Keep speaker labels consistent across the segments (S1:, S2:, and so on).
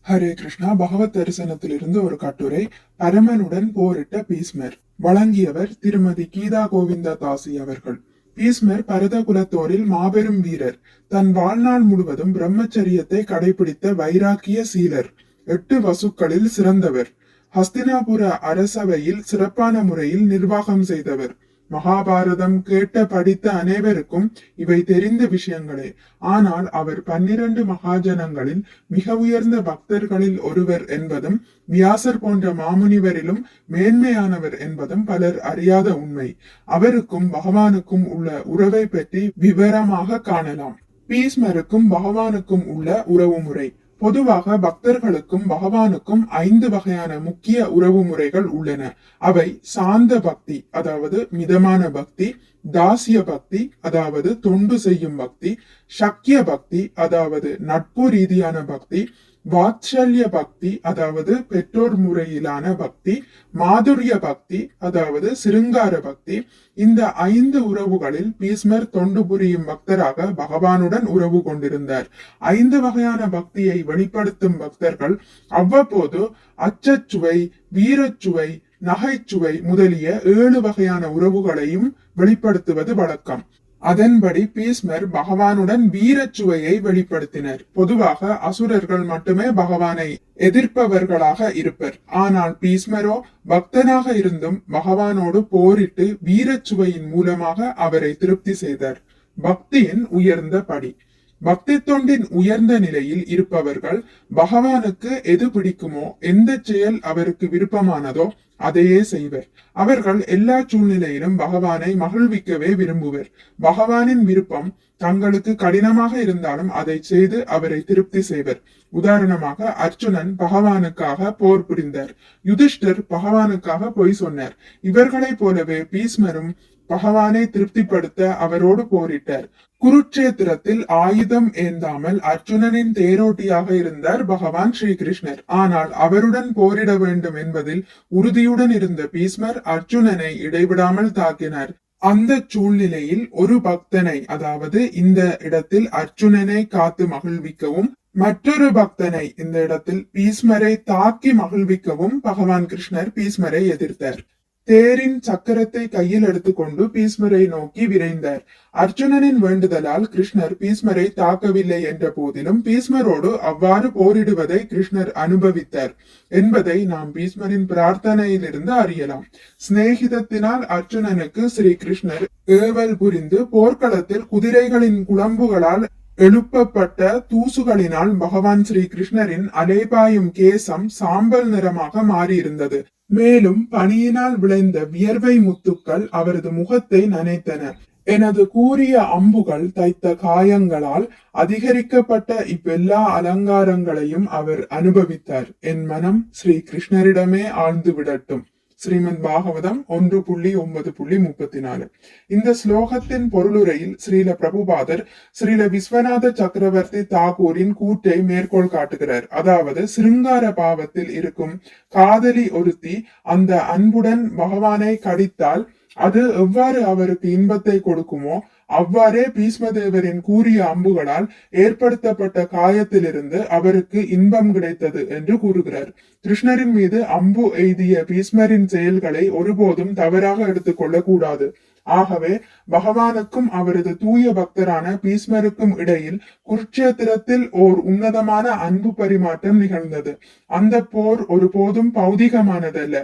S1: ஹரே கிருஷ்ணா. பகவத் தரிசனத்திலிருந்து ஒரு கட்டுரை. பரமனுடன் போரிட்ட பீஸ்மர். வழங்கியவர் திருமதி கீதா கோவிந்தா தாசி அவர்கள். பீஸ்மர் பரத குலத்தோரில் மாபெரும் வீரர். தன் வாழ்நாள் முழுவதும் பிரம்மச்சரியத்தை கடைபிடித்த வைராக்கிய சீலர். 8 வசுக்களில் சிறந்தவர். ஹஸ்தினாபுர அரசவையில் சிறப்பான முறையில் நிர்வாகம் செய்தவர். மகாபாரதம் கேட்ட படித்த அனைவருக்கும் இவை தெரிந்த விஷயங்களே. ஆனால் அவர் 12 மகாஜனங்களில் மிக உயர்ந்த பக்தர்களில் ஒருவர் என்பதும் வியாசர் போன்ற மாமுனிவரிலும் மேன்மையானவர் என்பதும் பலர் அறியாத உண்மை. அவருக்கும் பகவானுக்கும் உள்ள உறவை பற்றி விவரமாக காணலாம். பீஸ்மருக்கும் பகவானுக்கும் உள்ள உறவு முறை. பொதுவாக பக்தர்களுக்கும் பகவானுக்கும் 5 வகையான முக்கிய உறவு முறைகள் உள்ளன. அவை சாந்த பக்தி, அதாவது மிதமான பக்தி; தாசிய பக்தி, அதாவது தொண்டு செய்யும் பக்தி; சக்கிய பக்தி, அதாவது நட்பு ரீதியான பக்தி; வாத்சல்ய பக்தி, அதாவது பெற்றோர் முறையிலான பக்தி; மாதுரிய பக்தி, அதாவது சிருங்கார பக்தி. இந்த 5 உறவுகளில் பீஸ்மர் தொண்டு புரியும் பக்தராக பகவானுடன் உறவு கொண்டிருந்தார். 5 வகையான பக்தியை வெளிப்படுத்தும் பக்தர்கள் அவ்வப்போது அச்சச்சுவை, வீரச்சுவை, நகைச்சுவை முதலிய 7 வகையான உறவுகளையும் வெளிப்படுத்துவது வழக்கம். அதன்படி பீஸ்மர் பகவானுடன் வீரச்சுவையை வெளிப்படுத்தினர். பொதுவாக அசுரர்கள் மட்டுமே பகவானை எதிர்ப்பவர்களாக இருப்பர். ஆனால் பீஸ்மரோ பக்தனாக இருந்தும் பகவானோடு போரிட்டு வீரச்சுவையின் மூலமாக அவரை திருப்தி செய்தார். பக்தியின் உயர்ந்த படி. பக்தி தொண்டின் உயர்ந்த நிலையில் இருப்பவர்கள் பகவானுக்கு எது பிடிக்குமோ, எந்த செயல் அவருக்கு விருப்பமானதோ அதையே செய்வர். அவர்கள் எல்லா சூழ்நிலையிலும் பகவானை மகிழ்விக்கவே விரும்புவர். பகவானின் விருப்பம் தங்களுக்கு கடினமாக இருந்தாலும் அதை செய்து அவரை திருப்தி செய்வர். உதாரணமாக, அர்ஜுனன் பகவானுக்காக போர் புரிந்தார். யுதிஷ்டர் பகவானுக்காக பொய் சொன்னார். இவர்களைப் போலவே பீஸ்மரும் பகவானை திருப்திப்படுத்த அவரோடு போரிட்டார். குருட்சேத்திரத்தில் ஆயுதம் ஏந்தாமல் அர்ஜுனனின் தேரோட்டியாக இருந்தார் பகவான் ஸ்ரீகிருஷ்ணர். ஆனால் அவருடன் போரிட வேண்டும் என்பதில் உறுதியுடன் இருந்த பீஸ்மர் அர்ஜுனனை இடைவிடாமல் தாக்கினார். அந்த சூழ்நிலையில் ஒரு பக்தனை, அதாவது இந்த இடத்தில் அர்ஜுனனை காத்து மகிழ்விக்கவும், மற்றொரு பக்தனை இந்த இடத்தில் பீஸ்மரை தாக்கி மகிழ்விக்கவும் பகவான் கிருஷ்ணர் பீஸ்மரை எதிர்த்தார். தேரின் சக்கரத்தை கையில் எடுத்துக்கொண்டு பீஸ்மரை நோக்கி விரைந்தார். அர்ஜுனனின் வேண்டுதலால் கிருஷ்ணர் பீஸ்மரை தாக்கவில்லை என்ற போதிலும் பீஸ்மரோடு அவ்வாறு போரிடுவதை கிருஷ்ணர் அனுபவித்தார் என்பதை நாம் பீஸ்மரின் பிரார்த்தனையிலிருந்து அறியலாம். சிநேகிதத்தினால் அர்ஜுனனுக்கு ஸ்ரீ கிருஷ்ணர் ஏவல் புரிந்து போர்க்களத்தில் குதிரைகளின் குளம்புகளால் எழுப்பப்பட்ட தூசுகளினால் பகவான் ஸ்ரீ கிருஷ்ணரின் அலைபாயும் கேசம் சாம்பல் நிறமாக மாறியிருந்தது. மேலும் பனியினால் விளைந்த வியர்வை முத்துக்கள் அவரது முகத்தை நனைத்தன. எனது கூரிய அம்புகள் தைத்த காயங்களால் அதிகரிக்கப்பட்ட இவ்வெல்லா அலங்காரங்களையும் அவர் அனுபவித்தார். என் மனம் ஸ்ரீ கிருஷ்ணரிடமே ஆழ்ந்து விடட்டும். ஸ்ரீமத் பாகவதம் 1.9.34. இந்த ஸ்லோகத்தின் பொருளுரையில் ஸ்ரீல பிரபுபாதர் ஸ்ரீல விஸ்வநாத சக்கரவர்த்தி தாகூரின் கூற்றை மேற்கோள் காட்டுகிறார். அதாவது, சிருங்கார பாவத்தில் இருக்கும் காதலி ஒருத்தி அந்த அன்புடன் பகவானை கடித்தால் அது எவ்வாறு அவருக்கு இன்பத்தை கொடுக்குமோ, அவ்வாறே பீஷ்மதேவரின் கூறிய அம்புகளால் ஏற்படுத்தப்பட்ட காயத்திலிருந்து அவருக்கு இன்பம் கிடைத்தது என்று கூறுகிறார். கிருஷ்ணரின் மீது அம்பு எய்திய பீஷ்மரின் செயல்களை ஒருபோதும் தவறாக எடுத்துக்கொள்ள கூடாது. ஆகவே பகவானுக்கும் அவரது தூய பக்தரான பீஷ்மருக்கும் இடையில் குருட்சேத்திரத்தில் ஓர் உன்னதமான அன்பு பரிமாற்றம் நிகழ்ந்தது. அந்த போர் ஒருபோதும் பௌதிகமானதல்ல.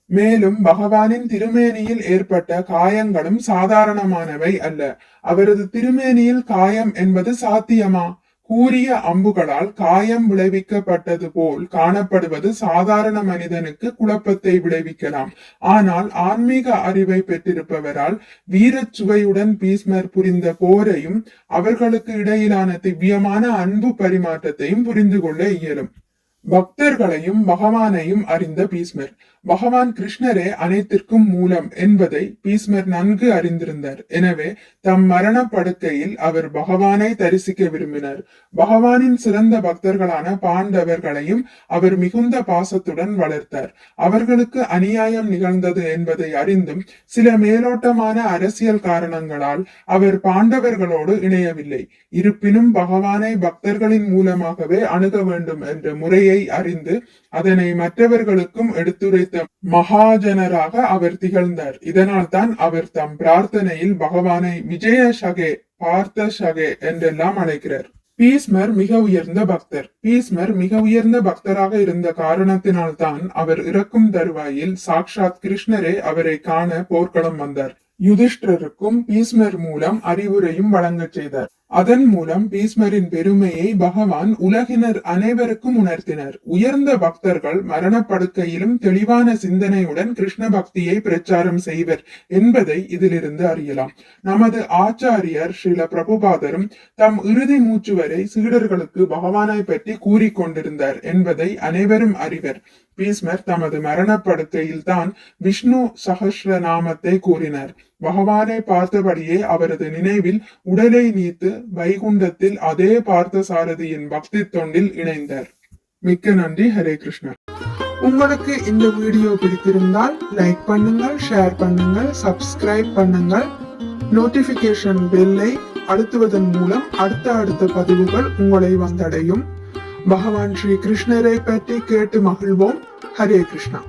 S1: மேலும் பகவானின் திருமேனியில் ஏற்பட்ட காயங்களும் சாதாரணமானவை அல்ல. அவரது திருமேனியில் காயம் என்பது சாத்தியமா? கூரிய அம்புகளால் காயம் விளைவிக்கப்பட்டது போல் காணப்படுவது சாதாரண மனிதனுக்கு குழப்பத்தை விளைவிக்கலாம். ஆனால் ஆன்மீக அறிவை பெற்றிருப்பவரால் வீரச்சுவையுடன் பீஸ்மர் புரிந்த போரையும் அவர்களுக்கு இடையிலான திவ்யமான அன்பு பரிமாற்றத்தையும் புரிந்து கொள்ள இயலும். பக்தர்களையும் பகவானையும் அறிந்த பீஸ்மர். பகவான் கிருஷ்ணரே அனைத்திற்கும் மூலம் என்பதை பீஸ்மர் நன்கு அறிந்திருந்தார். எனவே தம் மரண படுக்கையில் அவர் பகவானை தரிசிக்க விரும்பினார். பகவானின் சிறந்த பக்தர்களான பாண்டவர்களையும் அவர் மிகுந்த பாசத்துடன் வளர்த்தார். அவர்களுக்கு அநியாயம் நிகழ்ந்தது என்பதை அறிந்தும் சில மேலோட்டமான அரசியல் காரணங்களால் அவர் பாண்டவர்களோடு இணையவில்லை. இருப்பினும் பகவானை பக்தர்களின் மூலமாகவே அணுக வேண்டும் என்ற முறையை அறிந்து அதனை மற்றவர்களுக்கும் எடுத்துரைத்த மகாஜனராக அவர் திகழ்ந்தார். இதனால் தான் அவர் தம் பிரார்த்தனையில் பகவானை விஜய ஷகே, பார்த்த ஷகே என்றெல்லாம் அழைக்கிறார். பீஸ்மர் மிக உயர்ந்த பக்தர். பீஸ்மர் மிக உயர்ந்த பக்தராக இருந்த காரணத்தினால்தான் அவர் இறக்கும் தருவாயில் சாக்ஷாத் கிருஷ்ணரே அவரை காண போர்க்களம் வந்தார். யுதிஷ்டருக்கும் பீஸ்மர் மூலம் அறிவுரையும் வழங்கச் செய்தார். அதன் மூலம் பீஸ்மரின் பெருமையை பகவான் உலகினர் அனைவருக்கும் உணர்த்தினர். உயர்ந்த பக்தர்கள் மரணப்படுக்கையிலும் தெளிவான சிந்தனையுடன் கிருஷ்ண பக்தியை பிரச்சாரம் செய்வர் என்பதை இதிலிருந்து அறியலாம். நமது ஆச்சாரியர் ஸ்ரீல பிரபுபாதரும் தம் இறுதி மூச்சு வரை சீடர்களுக்கு பகவானை பற்றி கூறிக்கொண்டிருந்தார் என்பதை அனைவரும் அறிவர். பீஸ்மர் தமது மரணப்படுக்கையில் தான் விஷ்ணு சஹஸ்ர நாமத்தை கூறினார். பகவானை பார்த்தபடியே அவரது நினைவில் உடலை நீத்து வைகுண்டத்தில் அதே பார்த்த சாரதியின் பக்தி தொண்டில் இணைந்தார். மிக்க நன்றி. ஹரே கிருஷ்ணா. உங்களுக்கு இந்த வீடியோ பிடித்திருந்தால் லைக் பண்ணுங்கள், ஷேர் பண்ணுங்கள், சப்ஸ்கிரைப் பண்ணுங்கள். நோட்டிபிகேஷன் பெல்லை அழுத்துவதன் மூலம் அடுத்த பதிவுகள் உங்களை வந்தடையும். பகவான் ஸ்ரீ கிருஷ்ணரை பற்றி கேட்டு மகிழ்வோம். ஹரே கிருஷ்ணா.